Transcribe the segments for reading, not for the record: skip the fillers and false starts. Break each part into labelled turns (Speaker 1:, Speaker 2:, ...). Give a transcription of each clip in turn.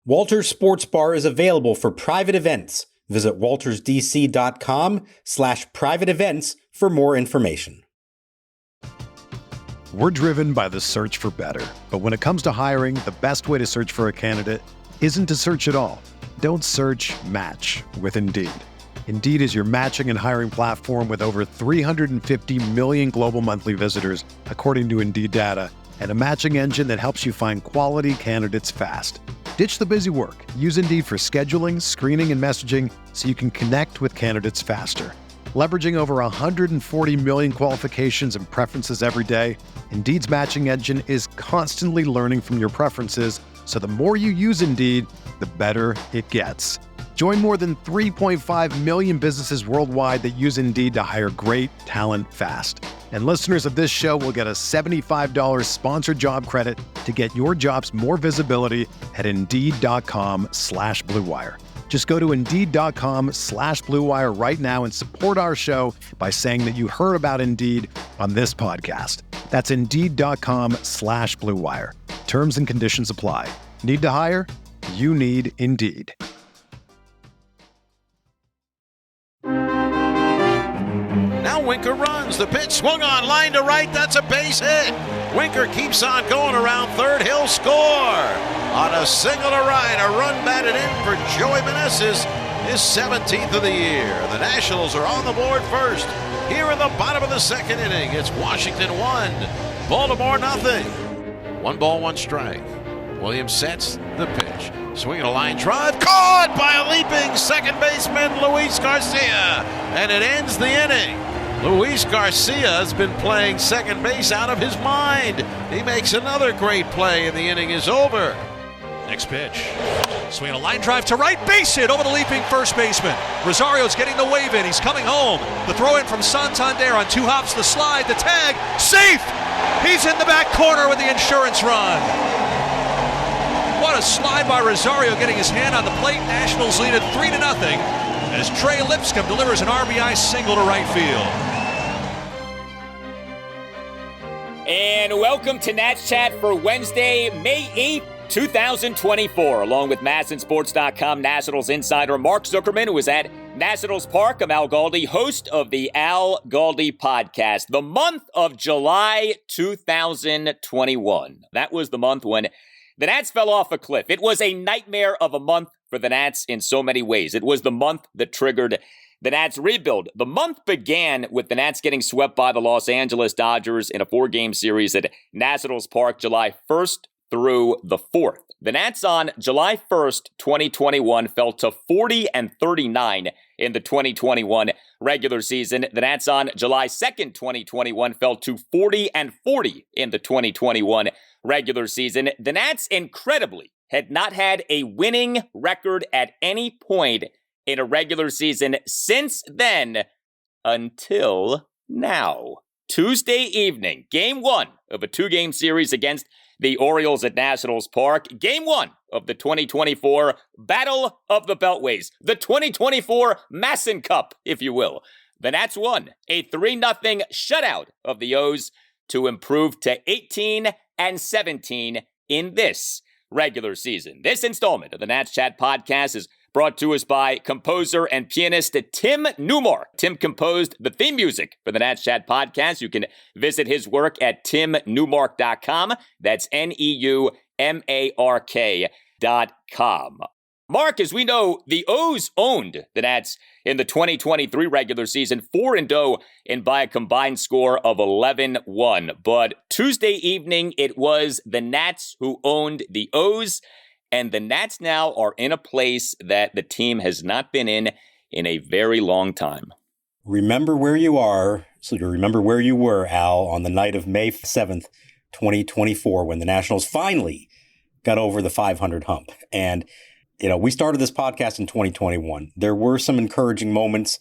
Speaker 1: Walters Sports Bar is available for private events. Visit waltersdc.com/private events for more information.
Speaker 2: We're driven by the search for better. But when it comes to hiring, the best way to search for a candidate isn't to search at all. Don't search, match with Indeed. Indeed is your matching and hiring platform with over 350 million global monthly visitors, according to Indeed data, and a matching engine that helps you find quality candidates fast. Ditch the busy work. Use Indeed for scheduling, screening, and messaging so you can connect with candidates faster. Leveraging over 140 million qualifications and preferences every day, Indeed's matching engine is constantly learning from your preferences, so the more you use Indeed, the better it gets. Join more than 3.5 million businesses worldwide that use Indeed to hire great talent fast. And listeners of this show will get a $75 sponsored job credit to get your jobs more visibility at Indeed.com/Blue Wire. Just go to Indeed.com/Blue Wire right now and support our show by saying that you heard about Indeed on this podcast. That's Indeed.com/Blue Wire. Terms and conditions apply. Need to hire? You need Indeed.
Speaker 3: Now Winker runs. The pitch swung on, line to right. That's a base hit. Winker keeps on going around third. He'll score on a single to right. A run batted in for Joey Meneses, his 17th of the year. The Nationals are on the board first. Here in the bottom of the second inning, it's Washington 1, Baltimore nothing. 1 ball, 1 strike. Williams sets the pitch. Swinging a line drive. Caught by a leaping second baseman, Luis Garcia. And it ends the inning. Luis Garcia has been playing second base out of his mind. He makes another great play and the inning is over.
Speaker 4: Next pitch. Swinging a line drive to right, base hit over the leaping first baseman. Rosario's getting the wave in. He's coming home. The throw in from Santander on 2 hops, the slide, the tag. Safe! He's in the back corner with the insurance run. What a slide by Rosario, getting his hand on the plate. Nationals lead it 3-0 as Trey Lipscomb delivers an RBI single to right field.
Speaker 5: And welcome to Nats Chat for Wednesday, May 8th, 2024. Along with MASNsports.com Nationals insider Mark Zuckerman, who is at Nationals Park. I'm Al Galdi, host of the Al Galdi podcast. The month of July 2021. That was the month when the Nats fell off a cliff. It was a nightmare of a month for the Nats in so many ways. It was the month that triggered the Nats rebuild. The month began with the Nats getting swept by the Los Angeles Dodgers in a 4-game series at Nationals Park, July 1st through the 4th. The Nats on July 1st, 2021 fell to 40-39 in the 2021 regular season. The Nats on July 2nd, 2021 fell to 40-40 in the 2021 regular season. The Nats, incredibly, had not had a winning record at any point in a regular season since then until now. Tuesday evening, Game 1 of a 2-game series against the Orioles at Nationals Park. Game 1 of the 2024 Battle of the Beltways. The 2024 Masson Cup, if you will. The Nats won a 3-0 shutout of the O's to improve to 18-17 in this regular season. This installment of the Nats Chat podcast is brought to us by composer and pianist Tim Newmark. Tim composed the theme music for the Nats Chat podcast. You can visit his work at timnewmark.com. That's NEUMARK.com. Mark, as we know, the O's owned the Nats in the 2023 regular season, 4-0 and by a combined score of 11-1. But Tuesday evening, it was the Nats who owned the O's, and the Nats now are in a place that the team has not been in a very long time.
Speaker 1: Remember where you are, so to remember where you were, Al, on the night of May 7th, 2024, when the Nationals finally got over the 500 hump. And we started this podcast in 2021. There were some encouraging moments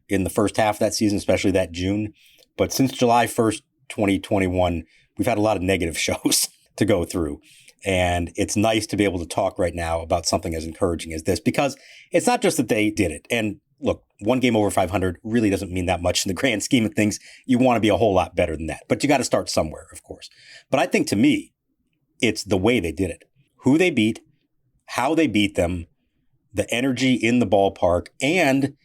Speaker 1: in the first half of that season, especially that June. But since July 1st, 2021, we've had a lot of negative shows to go through. And it's nice to be able to talk right now about something as encouraging as this, because it's not just that they did it. And look, 1 game over 500 really doesn't mean that much in the grand scheme of things. You want to be a whole lot better than that. But you got to start somewhere, of course. But I think to me, it's the way they did it. Who they beat, how they beat them, the energy in the ballpark, and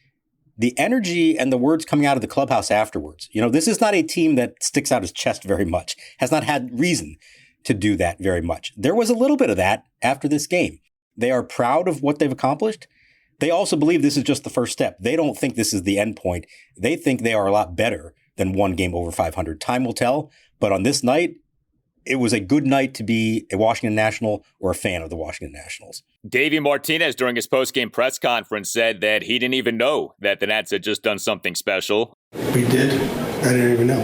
Speaker 1: the energy and the words coming out of the clubhouse afterwards. This is not a team that sticks out its chest very much, has not had reason to do that very much. There was a little bit of that after this game. They are proud of what they've accomplished. They also believe this is just the first step. They don't think this is the end point. They think they are a lot better than one game over 500. Time will tell. But on this night, it was a good night to be a Washington National or a fan of the Washington Nationals.
Speaker 5: Davey Martinez, during his post-game press conference, said that he didn't even know that the Nats had just done something special.
Speaker 6: We did? I didn't even know.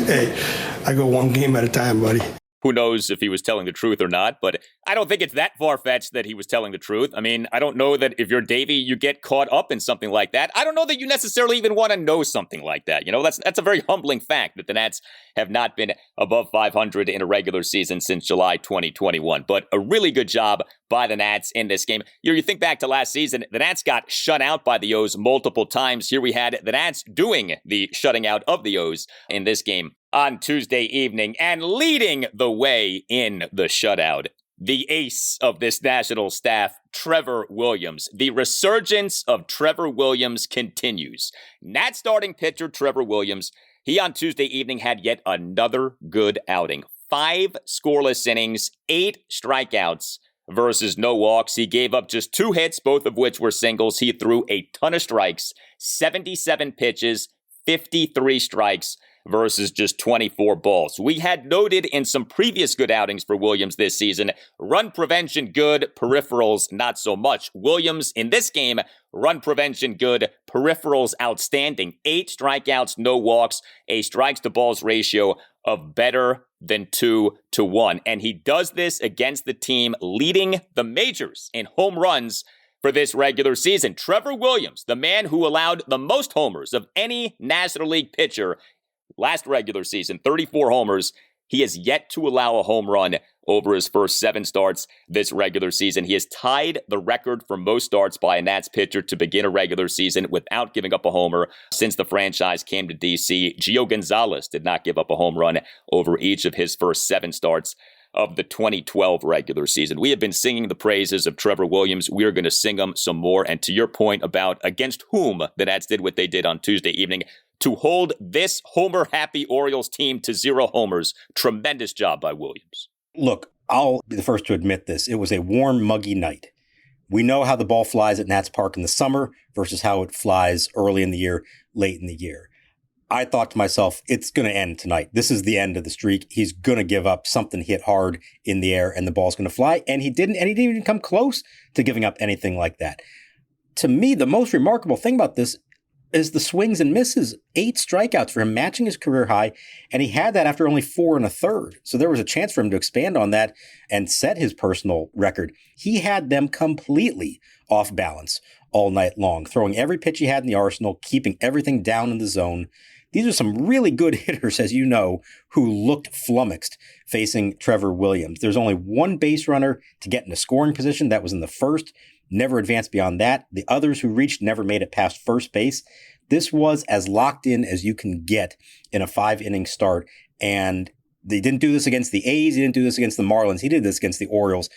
Speaker 6: Hey, I go one game at a time, buddy.
Speaker 5: Who knows if he was telling the truth or not, but I don't think it's that far-fetched that he was telling the truth. I mean, I don't know that if you're Davey, you get caught up in something like that. I don't know that you necessarily even want to know something like that. That's a very humbling fact that the Nats have not been above 500 in a regular season since July 2021. But a really good job by the Nats in this game. You think back to last season, the Nats got shut out by the O's multiple times. Here we had the Nats doing the shutting out of the O's in this game on Tuesday evening, and leading the way in the shutout, the ace of this national staff, Trevor Williams. The resurgence of Trevor Williams continues. Nat starting pitcher Trevor Williams, he on Tuesday evening had yet another good outing. 5 scoreless innings, 8 strikeouts versus no walks. He gave up just 2 hits, both of which were singles. He threw a ton of strikes, 77 pitches, 53 strikes versus just 24 balls. We had noted in some previous good outings for Williams this season, run prevention good, peripherals not so much. Williams in this game, run prevention good, peripherals outstanding. 8 strikeouts, no walks, a strikes to balls ratio of better than 2-1. And he does this against the team leading the majors in home runs for this regular season. Trevor Williams, the man who allowed the most homers of any National League pitcher last regular season, 34 homers. He has yet to allow a home run over his first 7 starts this regular season. He has tied the record for most starts by a Nats pitcher to begin a regular season without giving up a homer since the franchise came to D.C. Gio Gonzalez did not give up a home run over each of his first 7 starts of the 2012 regular season. We have been singing the praises of Trevor Williams. We are going to sing them some more. And to your point about against whom the Nats did what they did on Tuesday evening, to hold this homer-happy Orioles team to 0 homers, tremendous job by Williams.
Speaker 1: Look, I'll be the first to admit this. It was a warm, muggy night. We know how the ball flies at Nats Park in the summer versus how it flies early in the year, late in the year. I thought to myself, it's going to end tonight. This is the end of the streak. He's going to give up something hit hard in the air and the ball's going to fly. And he didn't even come close to giving up anything like that. To me, the most remarkable thing about this is the swings and misses. 8 strikeouts for him, matching his career high. And he had that after only 4 1/3. So there was a chance for him to expand on that and set his personal record. He had them completely off balance all night long, throwing every pitch he had in the arsenal, keeping everything down in the zone. These are some really good hitters, as you know, who looked flummoxed facing Trevor Williams. There's only 1 base runner to get in a scoring position. That was in the first. Never advanced beyond that. The others who reached never made it past first base. This was as locked in as you can get in a 5-inning start. And they didn't do this against the A's. He didn't do this against the Marlins. He did this against the Orioles.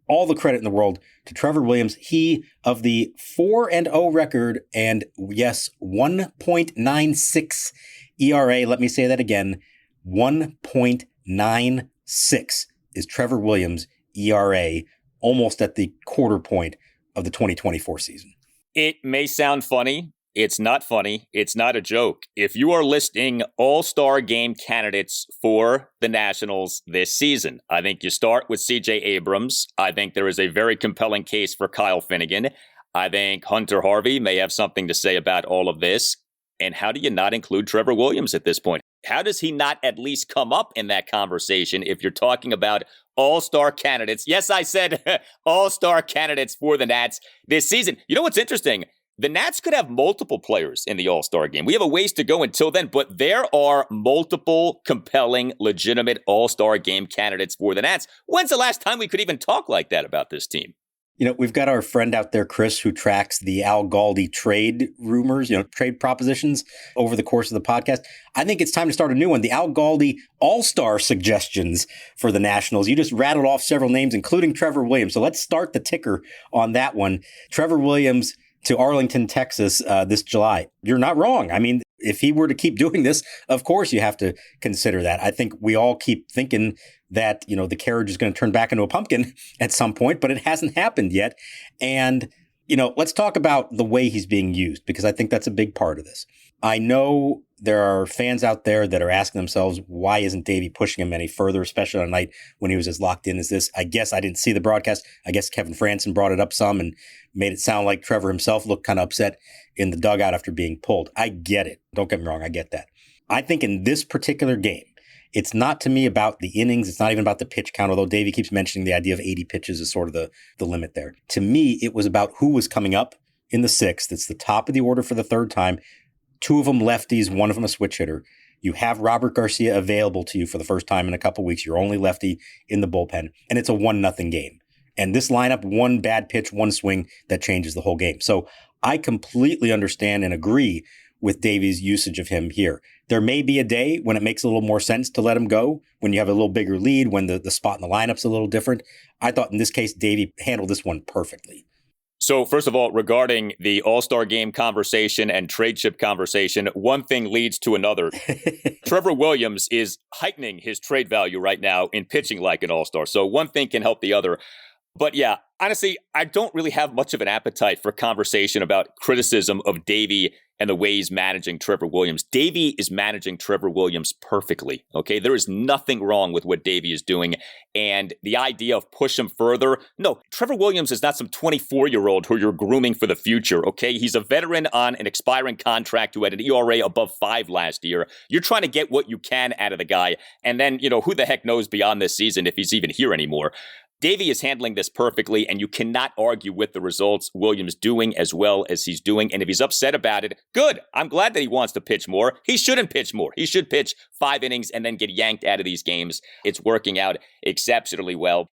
Speaker 1: All the credit in the world to Trevor Williams. He, of the 4-0 record and, yes, 1.96 ERA. Let me say that again. 1.96 is Trevor Williams' ERA, almost at the quarter point of the 2024 season.
Speaker 5: It may sound funny. It's not funny. It's not a joke. If you are listing all-star game candidates for the Nationals this season, I think you start with C.J. Abrams. I think there is a very compelling case for Kyle Finnegan. I think Hunter Harvey may have something to say about all of this. And how do you not include Trevor Williams at this point? How does he not at least come up in that conversation if you're talking about all-star candidates? Yes, I said all-star candidates for the Nats this season. You know what's interesting? The Nats could have multiple players in the all-star game. We have a ways to go until then, but there are multiple compelling, legitimate all-star game candidates for the Nats. When's the last time we could even talk like that about this team?
Speaker 1: We've got our friend out there, Chris, who tracks the Al Galdi trade rumors, trade propositions over the course of the podcast. I think it's time to start a new one. The Al Galdi all-star suggestions for the Nationals. You just rattled off several names, including Trevor Williams. So let's start the ticker on that one. Trevor Williams to Arlington, Texas this July. You're not wrong. I mean, if he were to keep doing this, of course you have to consider that. I think we all keep thinking that, the carriage is going to turn back into a pumpkin at some point, but it hasn't happened yet. And, let's talk about the way he's being used, because I think that's a big part of this. I know there are fans out there that are asking themselves, why isn't Davey pushing him any further, especially on a night when he was as locked in as this? I guess I didn't see the broadcast. I guess Kevin Franson brought it up some and made it sound like Trevor himself looked kind of upset in the dugout after being pulled. I get it. Don't get me wrong. I get that. I think in this particular game, it's not to me about the innings. It's not even about the pitch count, although Davey keeps mentioning the idea of 80 pitches is sort of the limit there. To me, it was about who was coming up in the sixth. It's the top of the order for the third time. Two of them lefties, one of them a switch hitter. You have Robert Garcia available to you for the first time in a couple weeks. Your only lefty in the bullpen, and it's a 1-0 game. And this lineup, one bad pitch, one swing, that changes the whole game. So I completely understand and agree with Davey's usage of him here. There may be a day when it makes a little more sense to let him go, when you have a little bigger lead, when the spot in the lineup's a little different. I thought in this case, Davey handled this one perfectly.
Speaker 5: So first of all, regarding the All-Star game conversation and trade chip conversation, one thing leads to another. Trevor Williams is heightening his trade value right now in pitching like an All-Star. So one thing can help the other. But yeah, honestly, I don't really have much of an appetite for conversation about criticism of Davey and the way he's managing Trevor Williams. Davey is managing Trevor Williams perfectly, okay? There is nothing wrong with what Davey is doing. And the idea of push him further, no, Trevor Williams is not some 24-year-old who you're grooming for the future, okay? He's a veteran on an expiring contract who had an ERA above 5 last year. You're trying to get what you can out of the guy. And then, who the heck knows beyond this season if he's even here anymore. Davey is handling this perfectly, and you cannot argue with the results Williams doing as well as he's doing. And if he's upset about it, good. I'm glad that he wants to pitch more. He shouldn't pitch more. He should pitch 5 innings and then get yanked out of these games. It's working out exceptionally well.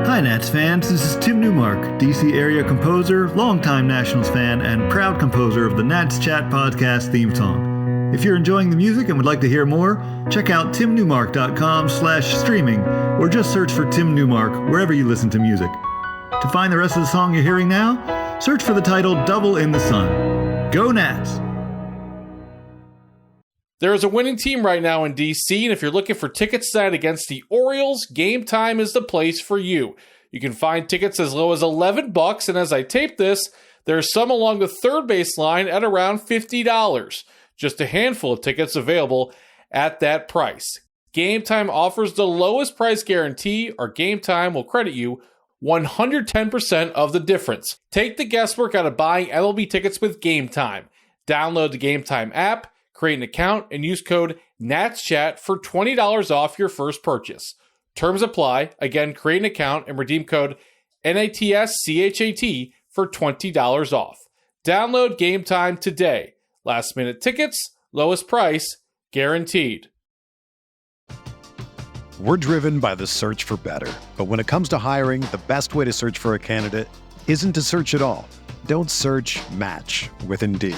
Speaker 7: Hi Nats fans, this is Tim Newmark, DC area composer, longtime Nationals fan, and proud composer of the Nats Chat podcast theme song. If you're enjoying the music and would like to hear more, check out timnewmark.com/streaming or just search for Tim Newmark wherever you listen to music. To find the rest of the song you're hearing now, search for the title Double in the Sun. Go Nats!
Speaker 8: There is a winning team right now in DC, and if you're looking for tickets tonight against the Orioles, Game Time is the place for you. You can find tickets as low as $11, and as I tape this, there's some along the third base line at around $50. Just a handful of tickets available at that price. Game Time offers the lowest price guarantee, or Game Time will credit you 110% of the difference. Take the guesswork out of buying MLB tickets with Game Time. Download the Game Time app, create an account, and use code NATSCHAT for $20 off your first purchase. Terms apply. Again, create an account and redeem code NATSCHAT for $20 off. Download Game Time today. Last minute tickets, lowest price, guaranteed.
Speaker 2: We're driven by the search for better. But when it comes to hiring, the best way to search for a candidate isn't to search at all. Don't search, match with Indeed.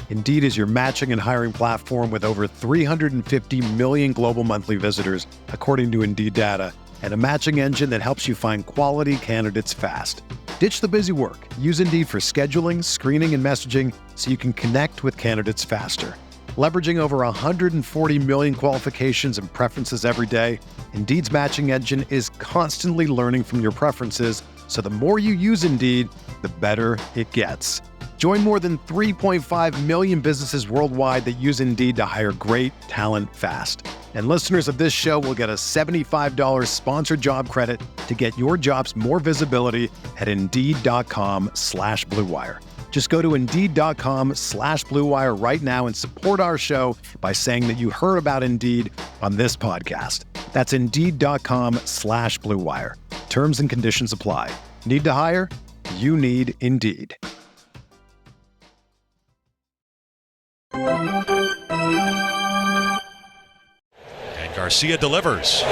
Speaker 2: Indeed is your matching and hiring platform with over 350 million global monthly visitors, according to Indeed data, and a matching engine that helps you find quality candidates fast. Ditch the busy work. Use Indeed for scheduling, screening, and messaging so you can connect with candidates faster. Leveraging over 140 million qualifications and preferences every day, Indeed's matching engine is constantly learning from your preferences, so the more you use Indeed, the better it gets. Join more than 3.5 million businesses worldwide that use Indeed to hire great talent fast. And listeners of this show will get a $75 sponsored job credit to get your jobs more visibility at Indeed.com/Blue Wire. Just go to Indeed.com/Blue Wire right now and support our show by saying that you heard about Indeed on this podcast. That's Indeed.com/Blue Wire. Terms and conditions apply. Need to hire? You need Indeed.
Speaker 4: Garcia delivers.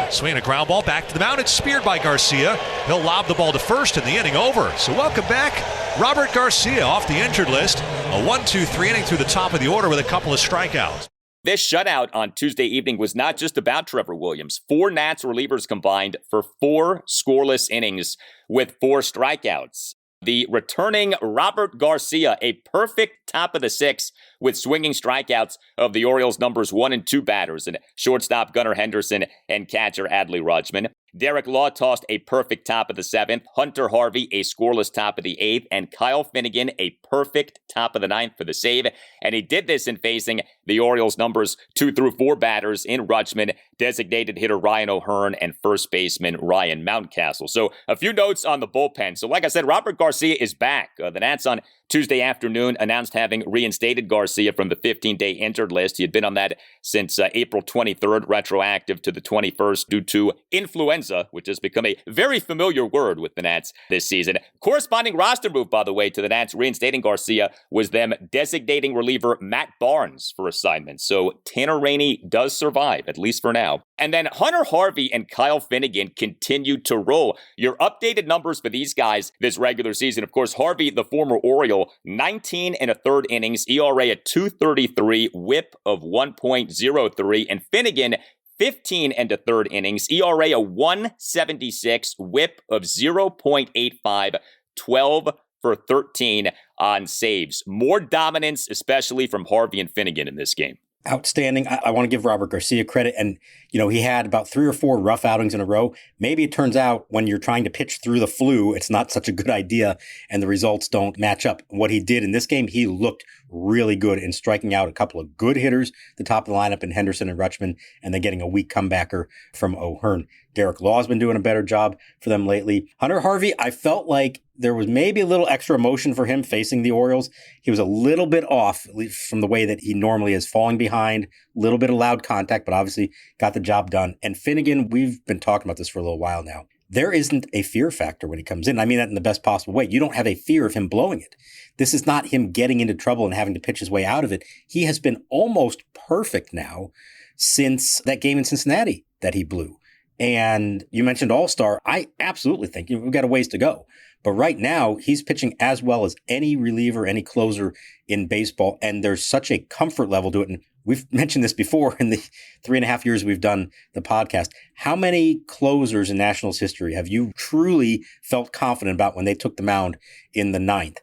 Speaker 4: Swinging a ground ball back to the mound. It's speared by Garcia. He'll lob the ball to first and the inning over. So welcome back, Robert Garcia off the injured list. A 1-2-3 inning through the top of the order with a couple of strikeouts.
Speaker 5: This shutout on Tuesday evening was not just about Trevor Williams. 4 Nats relievers combined for 4 scoreless innings with 4 strikeouts. The returning Robert Garcia, a perfect top of the 6th with swinging strikeouts of the Orioles' numbers 1 and 2 batters, and shortstop Gunnar Henderson and catcher Adley Rutschman. Derek Law tossed a perfect top of the 7th, Hunter Harvey a scoreless top of the 8th, and Kyle Finnegan a perfect top of the 9th for the save. And he did this in facing the Orioles' numbers 2 through 4 batters in Rutschman, designated hitter Ryan O'Hearn, and first baseman Ryan Mountcastle. So a few notes on the bullpen. So like I said, Robert Garcia is back. The Nats on Tuesday afternoon announced having reinstated Garcia from the 15-day injured list. He had been on that since April 23rd, retroactive to the 21st due to influenza, which has become a very familiar word with the Nats this season. Corresponding roster move, by the way, to the Nats reinstating Garcia was them designating reliever Matt Barnes for assignment. So Tanner Rainey does survive, at least for now. And then Hunter Harvey and Kyle Finnegan continued to roll. Your updated numbers for these guys this regular season, of course, Harvey, the former Oriole, 19 1/3 innings, ERA at 2.33, whip of 1.03, and Finnegan, 15 1/3 innings, ERA a 1.76, whip of 0.85, 12 for 13 on saves. More dominance, especially from Harvey and Finnegan in this game.
Speaker 1: Outstanding. I want to give Robert Garcia credit. And, he had about 3 or 4 rough outings in a row. Maybe it turns out when you're trying to pitch through the flu, it's not such a good idea and the results don't match up. What he did in this game, he looked really good in striking out a couple of good hitters, the top of the lineup in Henderson and Rutschman, and then getting a weak comebacker from O'Hearn. Derek Law's been doing a better job for them lately. Hunter Harvey, I felt like there was maybe a little extra emotion for him facing the Orioles. He was a little bit off from the way that he normally is, falling behind, a little bit of loud contact, but obviously got the job done. And Finnegan, we've been talking about this for a little while now. There isn't a fear factor when he comes in. I mean that in the best possible way. You don't have a fear of him blowing it. This is not him getting into trouble and having to pitch his way out of it. He has been almost perfect now since that game in Cincinnati that he blew. And you mentioned All-Star. I absolutely think we've got a ways to go. But right now, he's pitching as well as any reliever, any closer in baseball. And there's such a comfort level to it. And we've mentioned this before in the 3.5 years we've done the podcast. How many closers in Nationals history have you truly felt confident about when they took the mound in the 9th?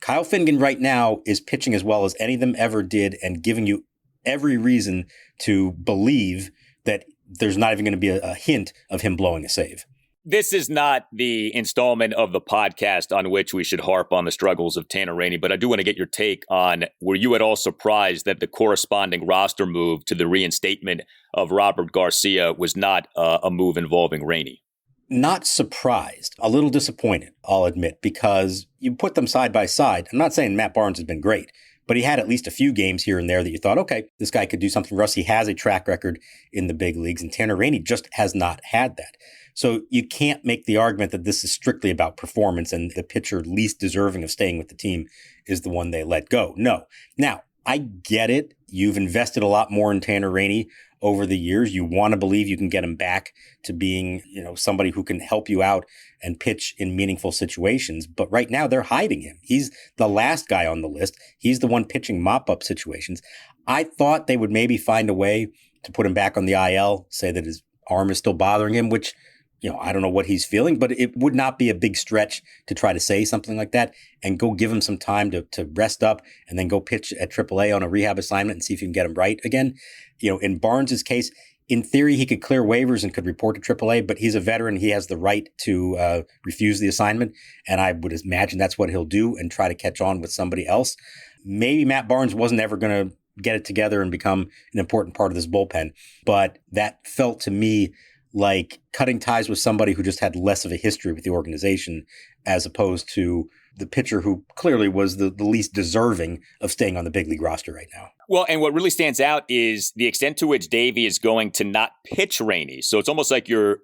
Speaker 1: Kyle Finnegan right now is pitching as well as any of them ever did and giving you every reason to believe that there's not even going to be a hint of him blowing a save.
Speaker 5: This is not the installment of the podcast on which we should harp on the struggles of Tanner Rainey, but I do want to get your take on, were you at all surprised that the corresponding roster move to the reinstatement of Robert Garcia was not a move involving Rainey?
Speaker 1: Not surprised, a little disappointed, I'll admit, because you put them side by side. I'm not saying Matt Barnes has been great, but he had at least a few games here and there that you thought, okay, this guy could do something for us. He has a track record in the big leagues, and Tanner Rainey just has not had that. So you can't make the argument that this is strictly about performance and the pitcher least deserving of staying with the team is the one they let go. No. Now, I get it. You've invested a lot more in Tanner Rainey over the years. You want to believe you can get him back to being, somebody who can help you out and pitch in meaningful situations. But right now they're hiding him. He's the last guy on the list. He's the one pitching mop-up situations. I thought they would maybe find a way to put him back on the IL, say that his arm is still bothering him, which, I don't know what he's feeling, but it would not be a big stretch to try to say something like that and go give him some time to rest up and then go pitch at AAA on a rehab assignment and see if you can get him right again. In Barnes's case, in theory, he could clear waivers and could report to AAA, but he's a veteran. He has the right to refuse the assignment. And I would imagine that's what he'll do and try to catch on with somebody else. Maybe Matt Barnes wasn't ever going to get it together and become an important part of this bullpen, but that felt to me like cutting ties with somebody who just had less of a history with the organization as opposed to the pitcher who clearly was the least deserving of staying on the big league roster right now.
Speaker 5: Well, and what really stands out is the extent to which Davey is going to not pitch Rainey. So it's almost like you're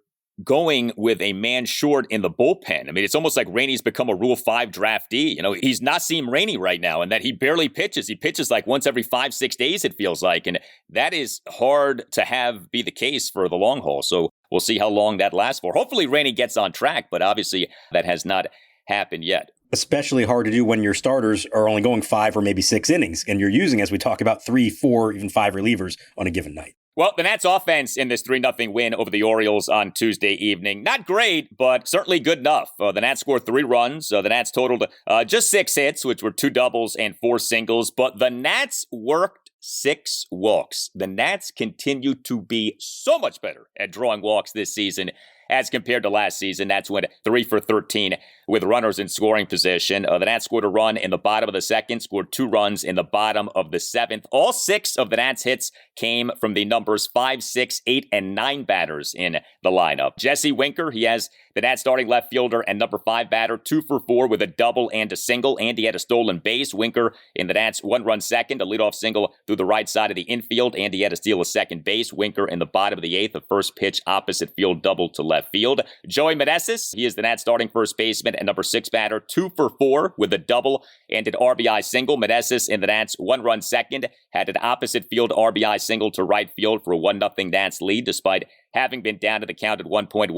Speaker 5: going with a man short in the bullpen. I mean, it's almost like Rainey's become a Rule 5 draftee. You know, he's Nasim Rainey right now, and that he barely pitches. He pitches like once every 5-6 days, it feels like. And that is hard to have be the case for the long haul. So we'll see how long that lasts for. Hopefully Rainey gets on track, but obviously that has not happened yet.
Speaker 1: Especially hard to do when your starters are only going 5 or maybe 6 innings, and you're using, as we talk about, 3, 4, even 5 relievers on a given night.
Speaker 5: Well, the Nats offense in this 3-0 win over the Orioles on Tuesday evening. Not great, but certainly good enough. The Nats scored 3 runs. The Nats totaled just 6 hits, which were 2 doubles and 4 singles. But the Nats worked 6 walks. The Nats continue to be so much better at drawing walks this season as compared to last season. Nats went 3 for 13 with runners in scoring position. The Nats scored a run in the bottom of the second, scored 2 runs in the bottom of the 7th. All 6 of the Nats hits came from the numbers 5, 6, 8, and 9 batters in the lineup. Jesse Winker, he has the Nats starting left fielder and number 5 batter, 2 for 4 with a double and a single, and he had a stolen base. Winker in the Nats 1-run second, a leadoff single through the right side of the infield, and he had a steal of second base. Winker in the bottom of the 8th, a first pitch opposite field double to left field. Joey Meneses, he is the Nats starting first baseman and number 6 batter, 2 for 4 with a double and an RBI single. Meneses in the Nats 1-run second had an opposite field RBI single to right field for a 1-0 Nats lead, despite having been down to the count at 1.12.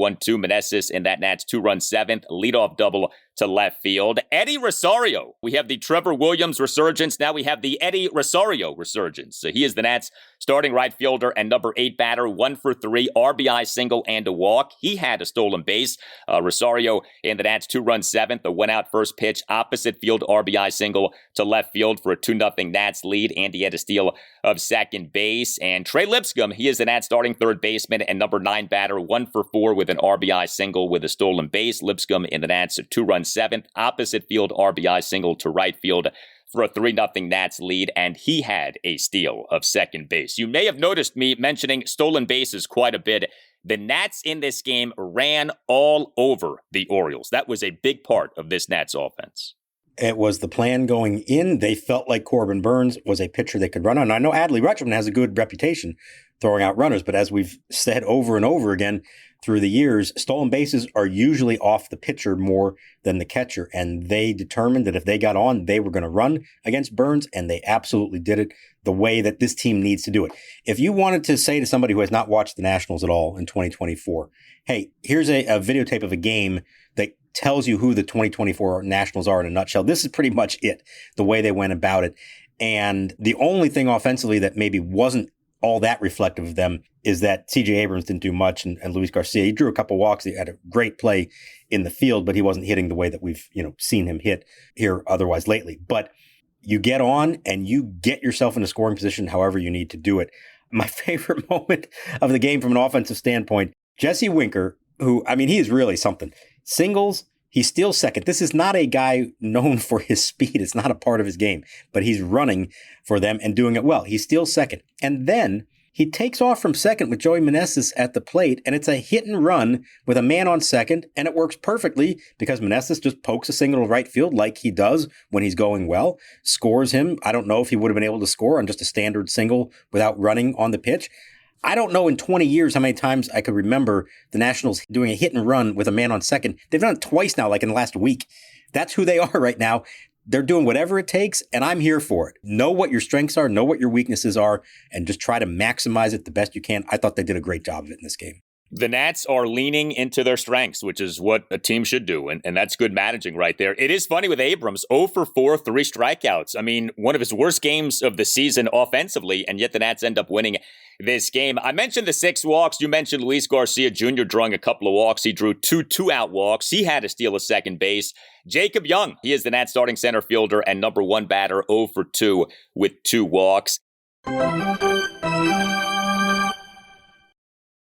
Speaker 5: Meneses in that Nats 2-run 7th, leadoff double to left field. Eddie Rosario. We have the Trevor Williams resurgence. Now we have the Eddie Rosario resurgence. So he is the Nats starting right fielder and number 8 batter, 1 for 3, RBI single and a walk. He had a stolen base. Rosario in the Nats 2-run 7th, a 1-out first pitch, opposite field RBI single to left field for a 2-0 Nats lead, and he had a steal of second base. And Trey Lipscomb, he is the Nats starting third baseman and number 9 batter, 1 for 4 with an RBI single with a stolen base. Lipscomb in the Nats 2-run 7th, opposite field RBI single to right field for a 3-0 Nats lead, and he had a steal of second base. You may have noticed me mentioning stolen bases quite a bit. The Nats in this game ran all over the Orioles. That was a big part of this Nats offense.
Speaker 1: It was the plan going in. They felt like Corbin Burnes was a pitcher they could run on. I know Adley Rutschman has a good reputation throwing out runners, but as we've said over and over again through the years, stolen bases are usually off the pitcher more than the catcher. And they determined that if they got on, they were going to run against Burnes, and they absolutely did it the way that this team needs to do it. If you wanted to say to somebody who has not watched the Nationals at all in 2024, hey, here's a videotape of a game that tells you who the 2024 Nationals are in a nutshell, this is pretty much it, the way they went about it. And the only thing offensively that maybe wasn't all that reflective of them is that C.J. Abrams didn't do much, and Luis Garcia, he drew a couple walks. He had a great play in the field, but he wasn't hitting the way that we've seen him hit here otherwise lately. But you get on and you get yourself in a scoring position however you need to do it. My favorite moment of the game from an offensive standpoint, Jesse Winker, who, I mean, he is really something. Singles, he's still second. This is not a guy known for his speed. It's not a part of his game, but he's running for them and doing it well. He's still second. And then he takes off from second with Joey Meneses at the plate, and it's a hit and run with a man on second, and it works perfectly because Meneses just pokes a single to right field like he does when he's going well, scores him. I don't know if he would have been able to score on just a standard single without running on the pitch. I don't know in 20 years how many times I could remember the Nationals doing a hit and run with a man on second. They've done it twice now, like in the last week. That's who they are right now. They're doing whatever it takes, and I'm here for it. Know what your strengths are, know what your weaknesses are, and just try to maximize it the best you can. I thought they did a great job of it in this game.
Speaker 5: The Nats are leaning into their strengths, which is what a team should do, and that's good managing right there. It is funny with Abrams, 0 for 4, 3 strikeouts. I mean, one of his worst games of the season offensively, and yet the Nats end up winning this game. I mentioned the 6 walks. You mentioned Luis Garcia Jr. drawing a couple of walks. He drew 2 2-out walks. He had to steal a second base. Jacob Young, he is the Nats starting center fielder and number 1 batter, 0 for 2 with 2 walks.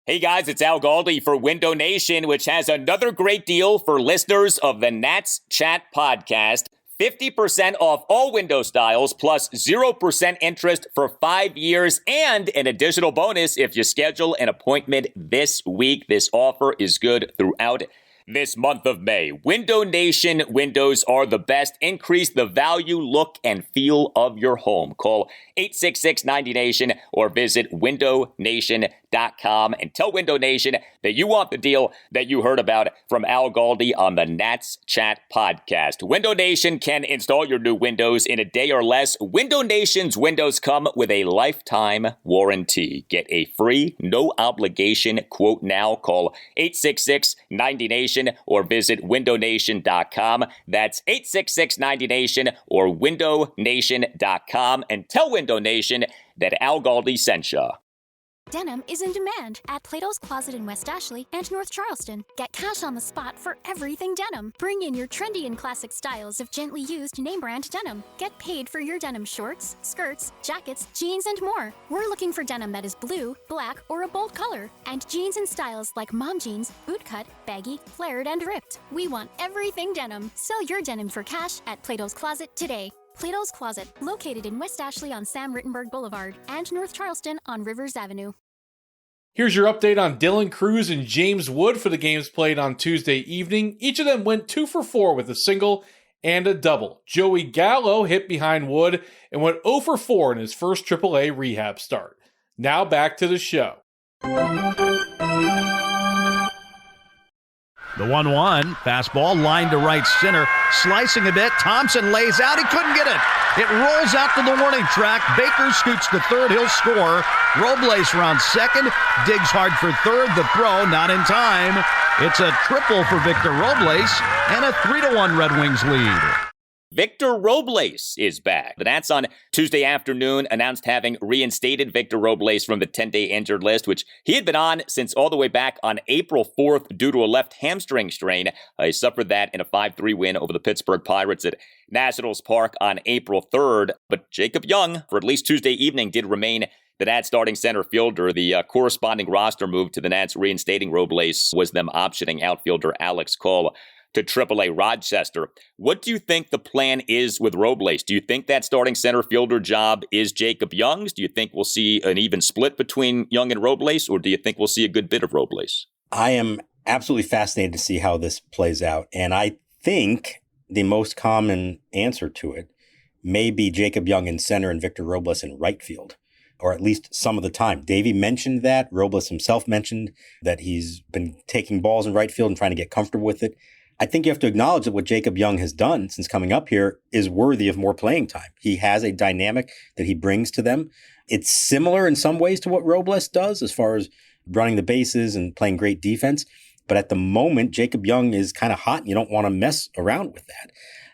Speaker 5: Hey guys, it's Al Galdi for Window Nation, which has another great deal for listeners of the Nats Chat podcast. 50% off all window styles plus 0% interest for 5 years and an additional bonus if you schedule an appointment this week. This offer is good throughout this month of May. Window Nation windows are the best. Increase the value, look, and feel of your home. Call 866-90-NATION or visit windownation.com and tell Window Nation that you want the deal that you heard about from Al Galdi on the Nats Chat podcast. Window Nation can install your new windows in a day or less. Window Nation's windows come with a lifetime warranty. Get a free, no obligation quote now. Call 866-90-NATION or visit windownation.com. That's 866-90-NATION or windownation.com and tell Window Nation that Al Galdi sent ya.
Speaker 9: Denim is in demand at Plato's Closet in West Ashley and North Charleston. Get cash on the spot for everything denim. Bring in your trendy and classic styles of gently used name brand denim. Get paid for your denim shorts, skirts, jackets, jeans, and more. We're looking for denim that is blue, black, or a bold color. And jeans in styles like mom jeans, bootcut, baggy, flared, and ripped. We want everything denim. Sell your denim for cash at Plato's Closet today. Plato's Closet, located in West Ashley on Sam Rittenberg Boulevard and North Charleston on Rivers Avenue.
Speaker 8: Here's your update on Dylan Cruz and James Wood for the games played on Tuesday evening. Each of them went 2 for 4 with a single and a double. Joey Gallo hit behind Wood and went 0 for 4 in his first AAA rehab start. Now back to the show.
Speaker 10: The 1-1, fastball lined to right center, slicing a bit. Thompson lays out, he couldn't get it. It rolls out to the warning track. Baker scoots to third, he'll score. Robles rounds second, digs hard for third. The throw not in time. It's a triple for Victor Robles and a 3-1 Red Wings lead.
Speaker 5: Victor Robles is back. The Nats on Tuesday afternoon announced having reinstated Victor Robles from the 10-day injured list, which he had been on since all the way back on April 4th due to a left hamstring strain. He suffered that in a 5-3 win over the Pittsburgh Pirates at Nationals Park on April 3rd. But Jacob Young, for at least Tuesday evening, did remain the Nats starting center fielder. The corresponding roster move to the Nats reinstating Robles was them optioning outfielder Alex Cole to AAA Rochester. What do you think the plan is with Robles? Do you think that starting center fielder job is Jacob Young's? Do you think we'll see an even split between Young and Robles, or do you think we'll see a good bit of Robles?
Speaker 1: I am absolutely fascinated to see how this plays out. And I think the most common answer to it may be Jacob Young in center and Victor Robles in right field, or at least some of the time. Davey mentioned that. Robles himself mentioned that he's been taking balls in right field and trying to get comfortable with it. I think you have to acknowledge that what Jacob Young has done since coming up here is worthy of more playing time. He has a dynamic that he brings to them. It's similar in some ways to what Robles does as far as running the bases and playing great defense. But at the moment, Jacob Young is kind of hot and you don't want to mess around with that.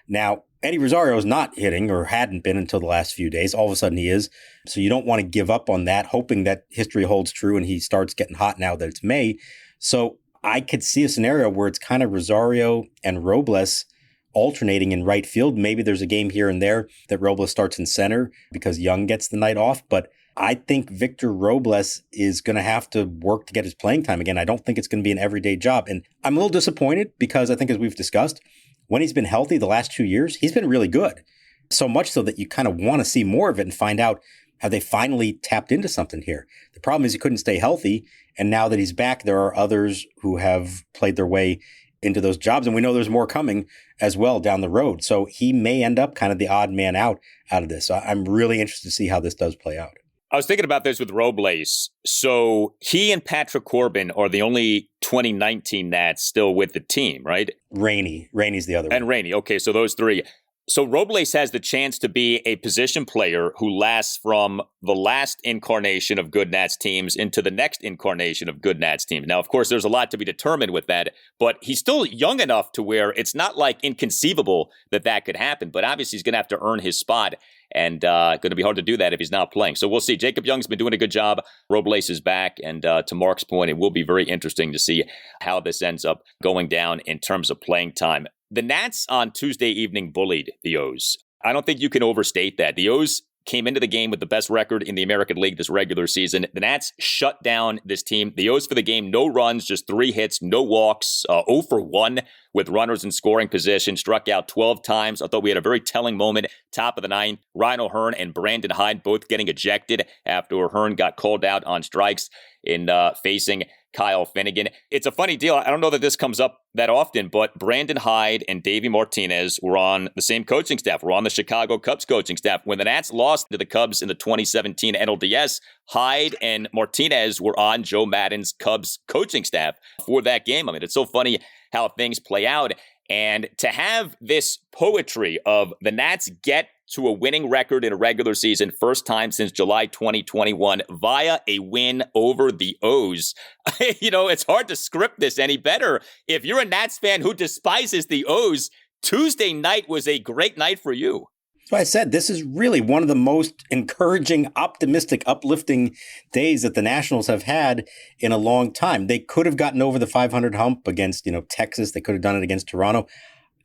Speaker 1: Now, Eddie Rosario is not hitting or hadn't been until the last few days. All of a sudden he is. So you don't want to give up on that, hoping that history holds true and he starts getting hot now that it's May. So I could see a scenario where it's kind of Rosario and Robles alternating in right field. Maybe there's a game here and there that Robles starts in center because Young gets the night off. But I think Victor Robles is going to have to work to get his playing time again. I don't think it's going to be an everyday job. And I'm a little disappointed because I think, as we've discussed, when he's been healthy the last 2 years, he's been really good. So much so that you kind of want to see more of it and find out, have they finally tapped into something here? The problem is he couldn't stay healthy. And now that he's back, there are others who have played their way into those jobs. And we know there's more coming as well down the road. So he may end up kind of the odd man out of this. So I'm really interested to see how this does play out.
Speaker 5: I was thinking about this with Robles. So he and Patrick Corbin are the only 2019 Nats still with the team, right?
Speaker 1: Rainey's the other one.
Speaker 5: And Rainey. Okay, so those three. So Robles has the chance to be a position player who lasts from the last incarnation of good Nats teams into the next incarnation of good Nats teams. Now, of course, there's a lot to be determined with that, but he's still young enough to where it's not like inconceivable that that could happen. But obviously, he's going to have to earn his spot, and going to be hard to do that if he's not playing. So we'll see. Jacob Young's been doing a good job. Robles is back, and to Mark's point, it will be very interesting to see how this ends up going down in terms of playing time. The Nats on Tuesday evening bullied the O's. I don't think you can overstate that. The O's came into the game with the best record in the American League this regular season. The Nats shut down this team. The O's for the game, no runs, just 3 hits, no walks, 0 for 1 with runners in scoring position, struck out 12 times. I thought we had a very telling moment, top of the ninth. Ryan O'Hearn and Brandon Hyde both getting ejected after O'Hearn got called out on strikes in facing Kyle Finnegan. It's a funny deal. I don't know that this comes up that often, but Brandon Hyde and Davey Martinez were on the same coaching staff. Were on the Chicago Cubs coaching staff. When the Nats lost to the Cubs in the 2017 NLDS, Hyde and Martinez were on Joe Maddon's Cubs coaching staff for that game. I mean, it's so funny how things play out. And to have this poetry of the Nats get to a winning record in a regular season, first time since July 2021, via a win over the O's. It's hard to script this any better. If you're a Nats fan who despises the O's, Tuesday night was a great night for you.
Speaker 1: So I said, this is really one of the most encouraging, optimistic, uplifting days that the Nationals have had in a long time. They could have gotten over the 500 hump against, Texas. They could have done it against Toronto.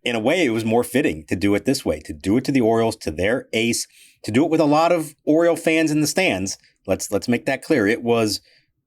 Speaker 1: In a way, it was more fitting to do it this way, to do it to the Orioles, to their ace, to do it with a lot of Oriole fans in the stands. Let's make that clear. It was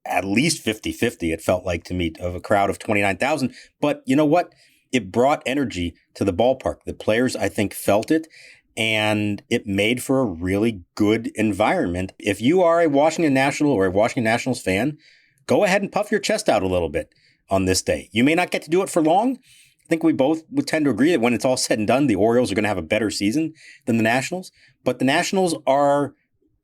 Speaker 1: at least 50-50, it felt like to me, of a crowd of 29,000. But you know what? It brought energy to the ballpark. The players, I think, felt it. And it made for a really good environment. If you are a Washington National or a Washington Nationals fan, go ahead and puff your chest out a little bit on this day. You may not get to do it for long. I think we both would tend to agree that when it's all said and done, the Orioles are going to have a better season than the Nationals. But the Nationals are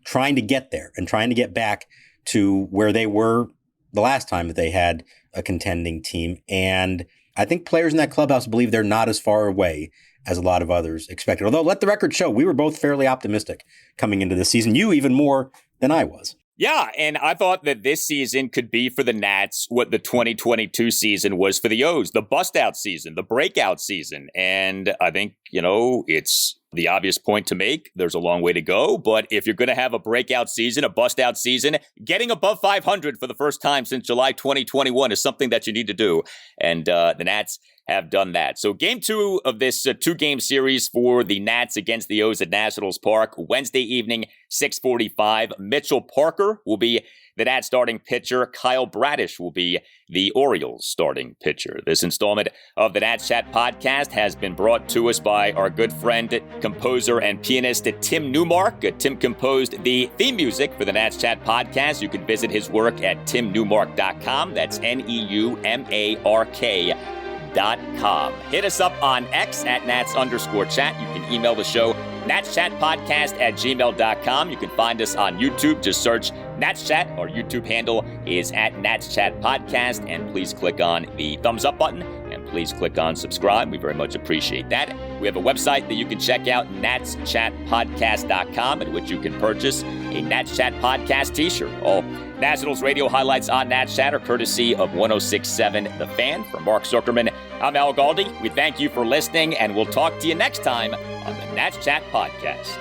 Speaker 1: trying to get there and trying to get back to where they were the last time that they had a contending team. And I think players in that clubhouse believe they're not as far away as a lot of others expected. Although, let the record show, we were both fairly optimistic coming into this season. You even more than I was.
Speaker 5: Yeah, and I thought that this season could be for the Nats what the 2022 season was for the O's, the bust-out season, the breakout season. And I think, it's the obvious point to make. There's a long way to go, but if you're going to have a breakout season, a bust-out season, getting above 500 for the first time since July 2021 is something that you need to do. And the Nats have done that. So game 2 of this 2-game series for the Nats against the O's at Nationals Park, Wednesday evening, 6:45. Mitchell Parker will be the Nats starting pitcher. Kyle Bradish will be the Orioles starting pitcher. This installment of the Nats Chat podcast has been brought to us by our good friend, composer and pianist Tim Newmark. Tim composed the theme music for the Nats Chat podcast. You can visit his work at timnewmark.com. That's NEUMARK.com. Hit us up on X at Nats_chat. You can email the show, natschatpodcast@gmail.com. You can find us on YouTube. Just search Nats Chat. Our YouTube handle is at Nats Chat Podcast. And please click on the thumbs up button and please click on subscribe. We very much appreciate that. We have a website that you can check out, natschatpodcast.com, at which you can purchase a Nats Chat Podcast t-shirt. All Nationals radio highlights on Nats Chat are courtesy of 106.7 The Fan. For Mark Zuckerman, I'm Al Galdi. We thank you for listening, and we'll talk to you next time on the Nats Chat Podcast.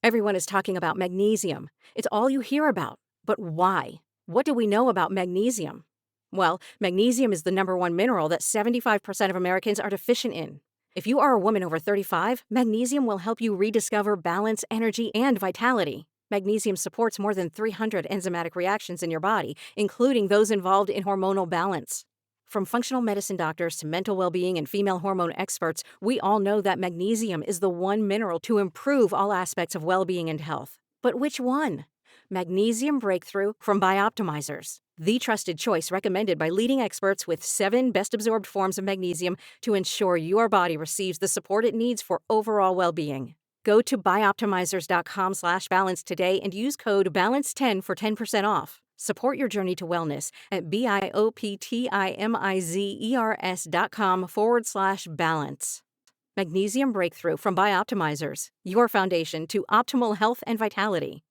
Speaker 11: Everyone is talking about magnesium. It's all you hear about. But why? What do we know about magnesium? Well, magnesium is the #1 mineral that 75% of Americans are deficient in. If you are a woman over 35, magnesium will help you rediscover balance, energy, and vitality. Magnesium supports more than 300 enzymatic reactions in your body, including those involved in hormonal balance. From functional medicine doctors to mental well-being and female hormone experts, we all know that magnesium is the one mineral to improve all aspects of well-being and health. But which one? Magnesium Breakthrough from Bioptimizers, the trusted choice recommended by leading experts with 7 best-absorbed forms of magnesium to ensure your body receives the support it needs for overall well-being. Go to bioptimizers.com/balance today and use code BALANCE10 for 10% off. Support your journey to wellness at bioptimizers.com/balance. Magnesium Breakthrough from Bioptimizers, your foundation to optimal health and vitality.